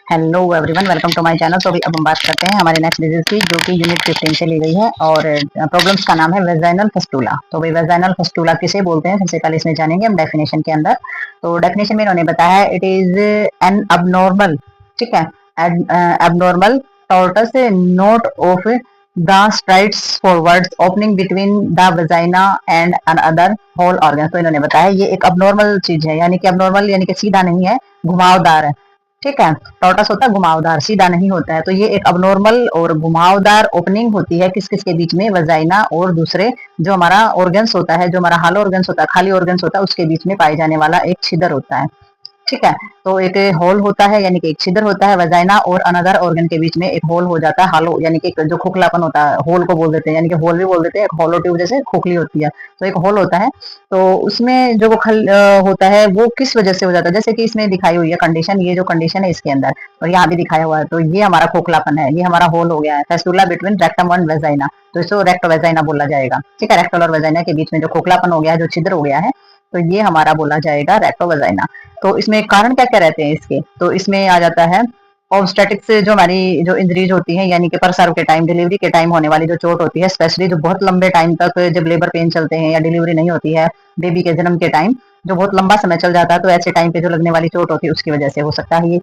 Hello everyone, welcome to my channel. तो अभी अब हम बात करते हैं हमारे नेक्स्ट डिजीज की, जो कि यूनिट 15 से ली गई है और प्रॉब्लम्स का नाम है वेजाइनल फस्टूला। तो भाई वेजाइनल फस्टूला किसे बोलते हैं, सबसे पहले इसमें जानेंगे हम डेफिनेशन के अंदर। तो डेफिनेशन में इन्होंने बताया है इट इज एन अबनॉर्मल, ठीक है, abnormal tortoise knot of the strides forwards opening between the vagina and another whole organ। तो इन्होंने बताया ये एक अबनॉर्मल चीज है, यानी कि अबनॉर्मल यानी कि सीधा नहीं है, घुमावदार है, ठीक है। टॉर्टस होता है घुमावदार, सीधा नहीं होता है। तो ये एक अबनॉर्मल और घुमावदार ओपनिंग होती है किस किस के बीच में, वजाइना और दूसरे जो हमारा ऑर्गन्स होता है, जो हमारा हालो ऑर्गन्स होता है, खाली ऑर्गन्स होता है, उसके बीच में पाए जाने वाला एक छिद्र होता है, ठीक है। तो एक होल होता है, यानी कि एक छिद्र होता है वजाइना और अनदर ऑर्गन के बीच में एक होल हो जाता है, हालो यानी कि जो खोखलापन होता है, होल को बोल देते हैं, यानी कि होल भी बोल देते हैं, एक होलो ट्यूब जैसे खोखली होती है, तो एक होल होता है। तो उसमें जो वो होता है वो किस वजह से हो जाता है, जैसे कि इसमें दिखाई हुई है कंडीशन, ये जो कंडीशन है इसके अंदर और यहाँ भी दिखाया हुआ है। तो ये हमारा खोखलापन है, ये हमारा होल हो गया है, fistula between rectum and vagina, तो इसको रेक्टो वेजाइना बोला जाएगा, ठीक है। रेक्टल और वेजाइना के बीच में जो खोखलापन हो गया है, जो छिद्र हो गया है, तो ये हमारा बोला जाएगा रेक्टो वेजाइना। तो इसमें कारण क्या क्या रहते हैं इसके, तो इसमें आ जाता है ऑब्स्टेटिक्स, जो हमारी जो इंजरीज होती है, यानी कि प्रसव के टाइम, डिलीवरी के टाइम होने वाली जो चोट होती है, स्पेशली जो बहुत लंबे टाइम तक जब लेबर पेन चलते हैं या डिलीवरी नहीं होती है, बेबी के जन्म के टाइम जो बहुत लंबा समय चल जाता है, तो ऐसे टाइम पे जो लगने वाली चोट होती है उसकी वजह से हो सकता है ये,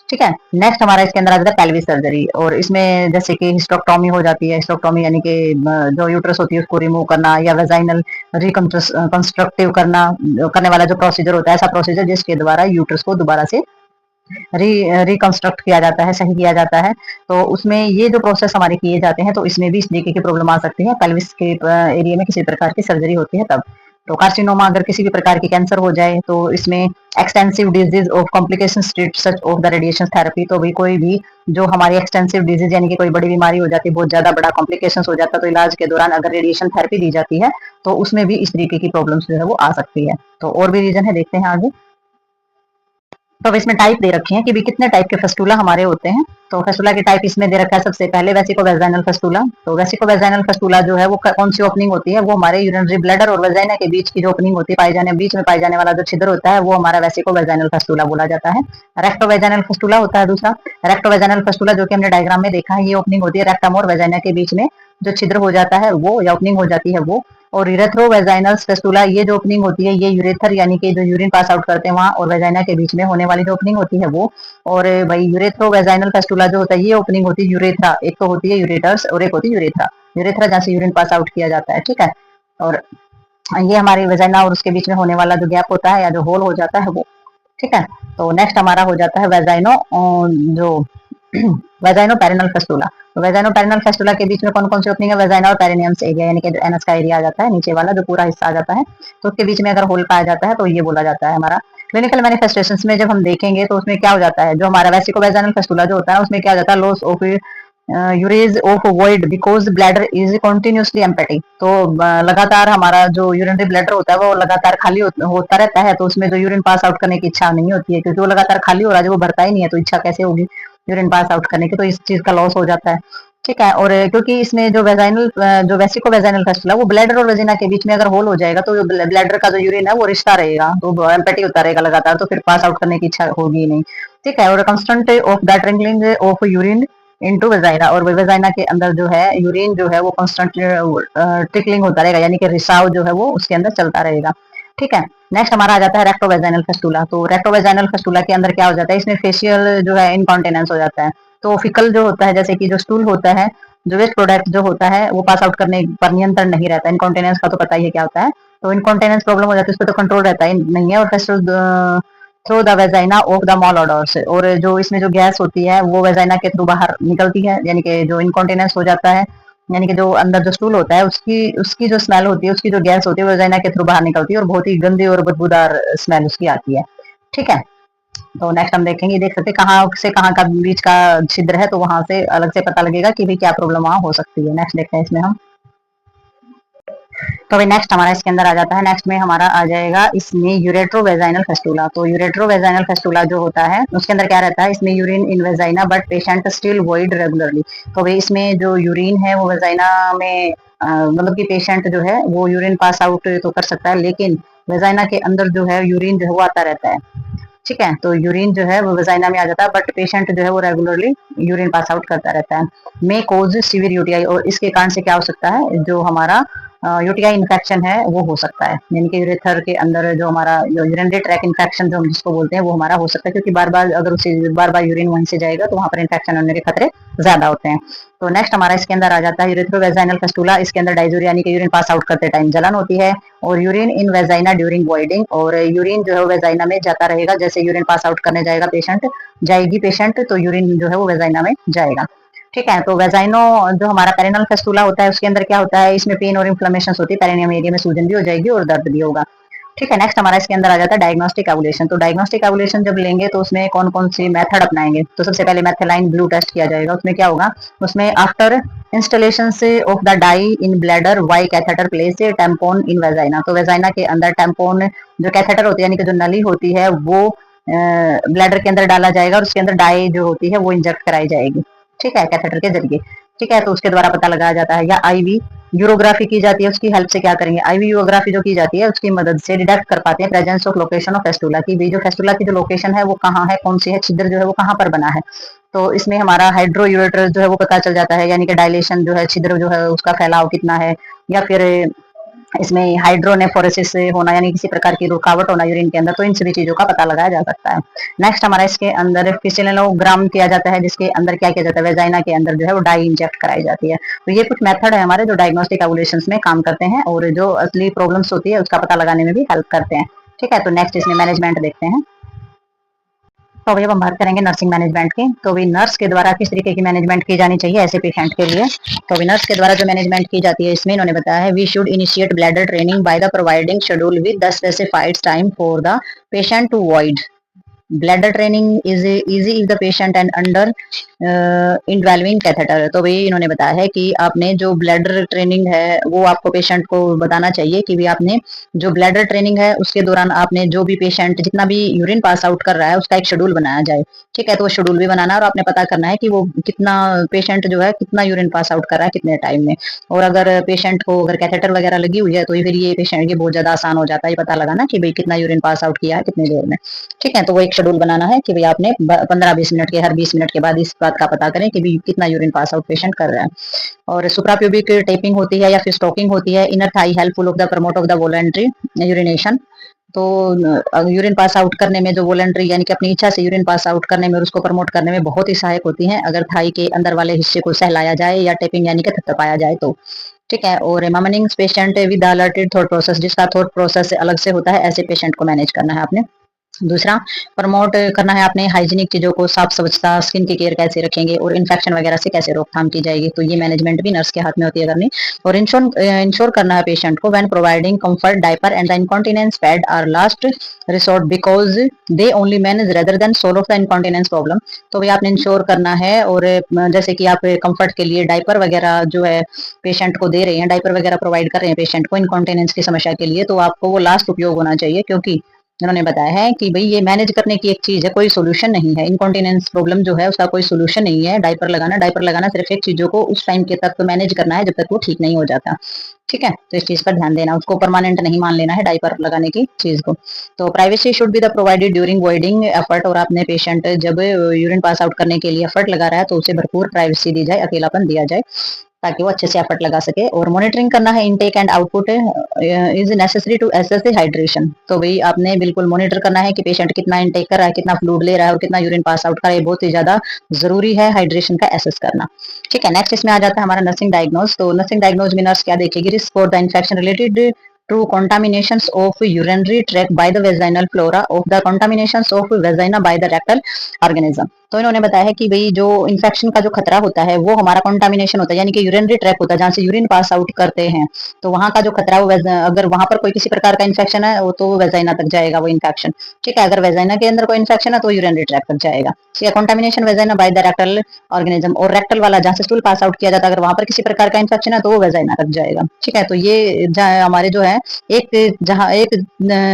ठीक है। नेक्स्ट हमारा इसके अंदर आ जाता है पेल्विक सर्जरी, और इसमें जैसे कि हिस्टोक्टोमी हो जाती है। हिस्टोक्टोमी यानी कि जो यूट्रस होती है उसको रिमूव करना, या वेजाइनल रिकंस्ट्रक्टिव करने वाला जो प्रोसीजर होता है, ऐसा प्रोसीजर जिसके द्वारा यूट्रस को दोबारा से रिकंस्ट्रक्ट किया जाता है, सही किया जाता है। तो उसमें ये जो प्रोसेस हमारे किए जाते हैं, तो इसमें भी इस तरीके की प्रॉब्लम आ सकती है, पेल्विस के एरिया में किसी प्रकार की सर्जरी होती है तब। तो कार्सिनोमा अगर किसी भी प्रकार की कैंसर हो जाए, तो इसमें extensive disease of complication state such of the radiation therapy, तो भी कोई भी जो हमारी एक्सटेंसिव डिजीज यानी कि कोई बड़ी बीमारी हो जाती है, बहुत ज्यादा बड़ा कॉम्प्लिकेशन हो जाता है, तो इलाज के दौरान अगर रेडिएशन थेरेपी दी जाती है तो उसमें भी इस तरीके की प्रॉब्लम्स जो है वो आ सकती है। तो और भी रीजन है, देखते हैं आगे। तो अब इसमें टाइप दे रखे हैं कि भी कितने टाइप के फेस्टुला हमारे होते हैं। तो फेस्टुला की टाइप इसमें दे रखा है, सबसे पहले वेसिकोवेजाइनल फेस्टुला। तो वेसिकोवेजाइनल फेस्टुला जो है वो कौन सी ओपनिंग होती है, वो हमारे यूरिनरी ब्लैडर और वेजाइना के बीच की जो ओपनिंग होती है, बीच में पाए जाने वाला जो छिद्र होता है, वो हमारा वेसिकोवेजाइनल फेस्टुला बोला जाता है। रेक्टोवेजाइनल फेस्टुला होता है दूसरा। रेक्टोवेजाइनल फेस्टुला जो कि हमने डायग्राम में देखा है, ये ओपनिंग होती है रेक्टम और वेजाइना के बीच में जो छिद्र हो जाता है वो, या ओपनिंग हो जाती है वो। और यूरेथ्रोवेजाइनल फेस्टुला, ये जो ओपनिंग होती है ये यूरेथर यानी कि जो यूरिन पास आउट करते हैं वहां और वेजाइना के बीच में होने वाली जो ओपनिंग होती है वो। और भाई यूरेथ्रोवेजाइनल फेस्टुला जो होता है, ये ओपनिंग होती है यूरेथ्रा, एक तो होती है यूरेटर्स और एक होती है यूरेथ्रा। यूरेथ्रा जहाँ से यूरिन पास आउट किया जाता है, ठीक है। और ये हमारी वेजाइना और उसके बीच में होने वाला जो गैप होता है या जो होल हो जाता है वो, ठीक है। तो नेक्स्ट हमारा हो जाता है वेजाइनो जो वेजाइनो पेरिनल फेस्टुला। तो वेजाइनो पेरिनल फेस्टुला के बीच में कौन कौन सी ओपनिंग है, वेजाइना और पेरिनियम्स एरिया, यानी कि जो एनस का एरिया आ जाता है, नीचे वाला जो पूरा हिस्सा आ जाता है, तो उसके बीच में अगर होल पाया जाता है तो ये बोला जाता है हमारा। क्लिनिकल मैनिफेस्टेशंस में जब हम देखेंगे तो उसमें क्या हो जाता है, जो हमारा वेसिकोवेजाइनल फेस्टुला जो होता है उसमें क्या हो जाता है, loss of urease of void because bladder is continuously empty. तो लगातार हमारा जो यूरिनरी ब्लैडर होता है वो लगातार खाली होता रहता है, तो उसमें जो यूरिन पास आउट करने की इच्छा नहीं होती है, क्योंकि वो लगातार खाली हो रहा है, वो भरता ही नहीं है, तो इच्छा कैसे होगी यूरिन पास आउट करने की, तो इस चीज का लॉस हो जाता है, ठीक है। और क्योंकि इसमें जो वेजाइनल जो वेसिको वेजाइनल फेस्टुला वो ब्लैडर और वेजिना के बीच में अगर होल हो जाएगा, तो ब्लैडर का जो यूरिन है वो रिश्ता रहेगा, तो एम्पटी होता रहेगा लगातार, तो फिर पास आउट करने की इच्छा होगी नहीं, ठीक है। और constant of the trickling of urine into vagina, और वेजाइना के अंदर जो है यूरिन जो है वो कंस्टेंट ट्रिकलिंग होता रहेगा, यानी कि रिसाव जो है वो उसके अंदर चलता रहेगा, ठीक है। नेक्स्ट हमारा आ जाता है रेक्टोवेजाइनल फेस्टुला। तो रेक्टोवेजाइनल फेस्टुला के अंदर क्या हो जाता है, इसमें फेशियल जो है इनकॉन्टिनेंस हो जाता है। तो फिकल जो होता है, जैसे कि जो स्टूल होता है, जो वेस्ट प्रोडक्ट जो होता है वो पास आउट करने पर नियंत्रण नहीं रहता। इनकॉन्टिनेंस का तो पता ही है क्या होता है, तो इनकॉन्टिनेंस प्रॉब्लम हो जाती है, उस पर तो कंट्रोल रहता ही नहीं है। और fistula through the vagina of the malodours, और जो इसमें जो गैस होती है वो वेजाइना के थ्रू बाहर निकलती है, यानी कि जो इनकॉन्टिनेंस हो जाता है, यानी कि जो अंदर जो स्टूल होता है उसकी उसकी जो स्मेल होती है, उसकी जो गैस होती है वो वेजाइना के थ्रू बाहर निकलती है, और बहुत ही गंदी और बदबूदार स्मेल उसकी आती है, ठीक है। तो नेक्स्ट हम देखेंगे, देख सकते हैं कहाँ से कहाँ का बीच का छिद्र है, तो वहां से अलग से पता लगेगा कि भी क्या प्रॉब्लम वहां हो सकती है। नेक्स्ट देखते हैं इसमें हम। तो भाई नेक्स्ट हमारा इसके अंदर आ जाता है, नेक्स्ट में हमारा आ जाएगा इसमें यूरेट्रोवेजाइनल फेस्टुला। तो यूरेट्रोवेजाइनल फेस्टुला जो होता है उसके अंदर क्या रहता है, इसमें urine in vagina but patient still void regularly. तो भाई इसमें जो यूरिन है वो वेजाइना में मतलब कि पेशेंट जो है वो यूरिन पास आउट तो कर सकता है, लेकिन वेजाइना के अंदर जो है यूरिन जो है वो आता रहता है, ठीक है, तो यूरिन जो है वो वेजाइना में आ जाता है, बट पेशेंट जो है वो रेगुलरली यूरिन पास आउट करता रहता है। मे कोज सीवियर यूटीआई, और इसके कारण से क्या हो सकता है, जो हमारा यूटीआई इन्फेक्शन है वो हो सकता है, यानी कि यूरेथर के अंदर जो हमारा यूरिनरी ट्रैक इन्फेक्शन जो हम जिसको बोलते हैं वो हमारा हो सकता है, क्योंकि बार बार अगर उसे बार बार यूरिन वहीं से जाएगा तो वहां पर इन्फेक्शन होने के खतरे ज्यादा होते हैं। तो नेक्स्ट हमारा इसके अंदर आ जाता है यूरेथ्रोवेजाइनल फेस्टुला। इसके अंदर डायजूरिया यानी कि यूरिन पास आउट करते टाइम जलन होती है, और यूरिन इन वेजाइना ड्यूरिंग वॉइडिंग, और यूरिन जो है वेजाइना में जाता रहेगा, जैसे यूरिन पास आउट करने जाएगा पेशेंट, जाएगी पेशेंट, तो यूरिन जो है वो वेजाइना में जाएगा। ठीक है, तो वेजाइनो जो हमारा पेरिनल फेस्टुला होता है उसके अंदर क्या होता है, इसमें पेन और इन्फ्लेमेशन होती है, पेरिनियम एरिया में सूजन भी हो जाएगी और दर्द भी होगा। ठीक है, नेक्स्ट हमारा इसके अंदर आ जाता है डायग्नोस्टिक एवुलेशन। तो डायग्नोस्टिक एवुलेशन जब लेंगे तो उसमें कौन कौन सी मेथड अपनाएंगे, तो सबसे पहले मेथिलाइन ब्लू टेस्ट किया जाएगा। उसमें क्या होगा, उसमें आफ्टर इंस्टॉलेशन से of the dye in bladder via catheter place tampon in vagina. तो वेजाइना के अंदर टेम्पोन जो कैथेटर होती है यानी कि जो नली होती है वो ब्लैडर के अंदर डाला जाएगा, और उसके अंदर डाई जो होती है वो इंजेक्ट कराई जाएगी। ठीक है, कैथेटर के जरिए। ठीक है, तो उसके द्वारा पता लगाया जाता है। या आईवी यूरोग्राफी की जाती है, उसकी हेल्प से क्या करेंगे, आईवी यूरोग्राफी जो की जाती है उसकी मदद से डिटेक्ट कर पाते हैं presence of location of fistula की, भी जो फेस्टुला की जो लोकेशन है वो कहाँ है, कौन सी है, छिद्र जो है वो कहाँ पर बना है। तो इसमें हमारा हाइड्रो यूरेटर जो है वो पता चल जाता है, यानी कि डायलेशन जो है, छिद्र जो है उसका फैलाव कितना है, या फिर इसमें हाइड्रोनेफ्रोसिस होना यानी किसी प्रकार की रुकावट होना यूरिन के अंदर, तो इन सभी चीजों का पता लगाया जा सकता है। नेक्स्ट हमारा इसके अंदर क्रिस्टेलोग्राम किया जाता है, जिसके अंदर क्या किया जाता है, वेजाइना के अंदर जो है वो डाई इंजेक्ट कराई जाती है। तो ये कुछ मेथड है हमारे जो डायग्नोस्टिक एवुलेशन में काम करते हैं, और जो असली प्रॉब्लम्स होती है उसका पता लगाने में भी हेल्प करते हैं। ठीक है, तो नेक्स्ट इसमें मैनेजमेंट देखते हैं। तो अभी हम बात करेंगे नर्सिंग मैनेजमेंट की। तो अभी नर्स के द्वारा किस तरीके की मैनेजमेंट की जानी चाहिए ऐसे पेशेंट के लिए। तो अभी नर्स के द्वारा जो मैनेजमेंट की जाती है इसमें इन्होंने बताया है, we should initiate bladder training by the providing schedule with the specified time for the patient to avoid bladder training is easy if the patient and under involving catheter. तो भाई इन्होंने बताया है कि आपने जो ब्लैडर ट्रेनिंग है वो आपको पेशेंट को बताना चाहिए कि भी आपने जो ब्लैडर ट्रेनिंग है उसके दौरान आपने जो भी पेशेंट जितना भी यूरिन पास आउट कर रहा है उसका एक शेड्यूल बनाया जाए। ठीक है, तो वो शेड्यूल भी बनाना है, और आपने पता करना है कि वो कितना पेशेंट जो है कितना यूरिन पास आउट कर रहा है कितने टाइम में। और अगर पेशेंट को अगर कैथेटर वगैरह लगी हुई है तो फिर ये पेशेंट के बहुत ज्यादा आसान हो जाता है ये पता लगाना कि भाई कितना यूरिन पास आउट किया है कितनी देर में। ठीक है, तो वो एक शेड्यूल बनाना है कि भाई आपने 15-20 मिनट के हर 20 मिनट के बाद इस बात का पता करें कि भी कितना यूरिन पास आउट पेशेंट कर रहा है। और सुप्राप्यूबिक टेपिंग होती है या फिर स्टॉकिंग होती है, inner thigh helpful of the promote of the voluntary urination. तो यूरिन पास आउट करने में जो वॉलंटरी यानी कि अपनी इच्छा से यूरिन पास आउट करने में और उसको प्रमोट करने में बहुत ही सहायक होती हैं, अगर थाई के अंदर वाले हिस्से को सहलाया जाए या टेपिंग यानी कि थपथपाया जाए तो। ठीक है, और managing patient with altered thought process, जिसका थॉट प्रोसेस अलग से होता है, ऐसे पेशेंट को मैनेज करना है आपने। दूसरा, प्रमोट करना है आपने हाइजीनिक चीजों को, साफ स्वच्छता, स्किन की केयर कैसे रखेंगे और इन्फेक्शन वगैरह से कैसे रोकथाम की जाएगी, तो ये मैनेजमेंट भी नर्स के हाथ में होती है करनी। और इंश्योर करना है पेशेंट को when providing comfort diaper and the incontinence pad are last resort because they only manage rather than solve the incontinence problem. तो भी आपने इंश्योर करना है, और जैसे कि आप कंफर्ट के लिए डायपर वगैरह जो है पेशेंट को दे रहे हैं, डायपर वगैरह प्रोवाइड कर रहे हैं पेशेंट को इनकॉन्टिनेंस की समस्या के लिए, तो आपको वो लास्ट उपयोग होना चाहिए, क्योंकि उन्होंने बताया है कि भाई ये मैनेज करने की एक चीज है, कोई सोल्यूशन नहीं है। इनकॉन्टिनेंस प्रॉब्लम जो है उसका कोई सोल्यूशन नहीं है डायपर लगाना सिर्फ एक चीजों को उस टाइम के तक तो मैनेज करना है जब तक वो ठीक नहीं हो जाता। ठीक है, तो इस चीज पर ध्यान देना, उसको परमानेंट नहीं मान लेना है डायपर लगाने की चीज को। तो privacy should be the provided during voiding effort, और आपने पेशेंट जब यूरिन पास आउट करने के लिए एफर्ट लगा रहा है तो उसे भरपूर प्राइवेसी दी जाए, अकेलापन दिया जाए ताकि वो अच्छे से एफर्ट लगा सके। और मॉनिटरिंग करना है intake and output is necessary to assess the hydration. तो भाई आपने बिल्कुल मॉनिटर करना है कि पेशेंट कितना इनटेक कर रहा है, कितना फ्लूइड ले रहा है और कितना यूरिन पास आउट कर रहा है, बहुत ही ज्यादा जरूरी है हाइड्रेशन का एसेस करना। ठीक है, नेक्स्ट इसमें आ जाता है हमारा नर्सिंग डायग्नोज। तो नर्सिंग डायग्नोज में नर्स क्या देखेगी, risk for the infection related to contaminations of urinary tract by the vaginal flora of the contaminations of vagina by the rectal organism। तो इन्होंने बताया है कि भाई जो इन्फेक्शन का जो खतरा होता है वो हमारा कंटामिनेशन होता है, यानी कि यूरिनरी ट्रैक होता है जहाँ से यूरिन पास आउट करते हैं, तो वहां का जो खतरा वो अगर वहां पर कोई किसी प्रकार का इन्फेक्शन है वो तो वेजाइना तक जाएगा वो इन्फेक्शन। ठीक है, अगर वेजाइना के अंदर कोई इन्फेक्शन है तो यूरिनरी ट्रैक तक जाएगा। ठीक है, contamination vagina by the rectal organism, और रेक्टल वाला जहाँ से स्टूल पास आउट किया जाता है अगर वहां पर किसी प्रकार का इन्फेक्शन है तो वो वेजाइना तक जाएगा। ठीक है, तो ये हमारे जो है एक जहाँ एक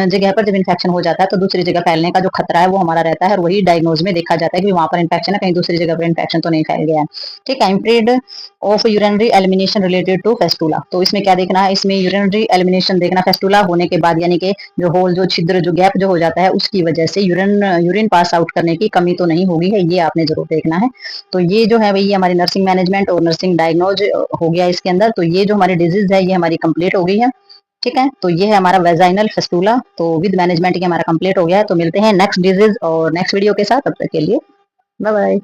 जगह पर जब इन्फेक्शन हो जाता है तो दूसरी जगह फैलने का जो खतरा है वो हमारा रहता है, और वही डायग्नोज में देखा जाता है कि वहां पर इन्फेक्शन है, कहीं दूसरी जगह पर इन्फेक्शन तो नहीं फैल गया है। ठीक है, impaired of urinary elimination related to fistula. तो इसमें क्या देखना है, इसमें यूरिनरी एलिमिनेशन देखना फेस्टुला होने के बाद, यानी कि जो होल, जो छिद्र, जो गैप जो हो जाता है उसकी वजह से यूरिन पास आउट करने की कमी तो नहीं होगी है, ये आपने जरूर देखना है। तो ये जो है भाई हमारी नर्सिंग मैनेजमेंट और नर्सिंग डायग्नोज हो गया इसके अंदर। तो ये जो हमारी डिजीज है ये हमारी कंप्लीट हो गई है। ठीक है, तो ये है हमारा वेजाइनल फेस्टुला, तो विद मैनेजमेंट ये हमारा कंप्लीट हो गया है। तो मिलते हैं नेक्स्ट डिजीज और नेक्स्ट वीडियो के साथ, तब तक के लिए बाय बाय।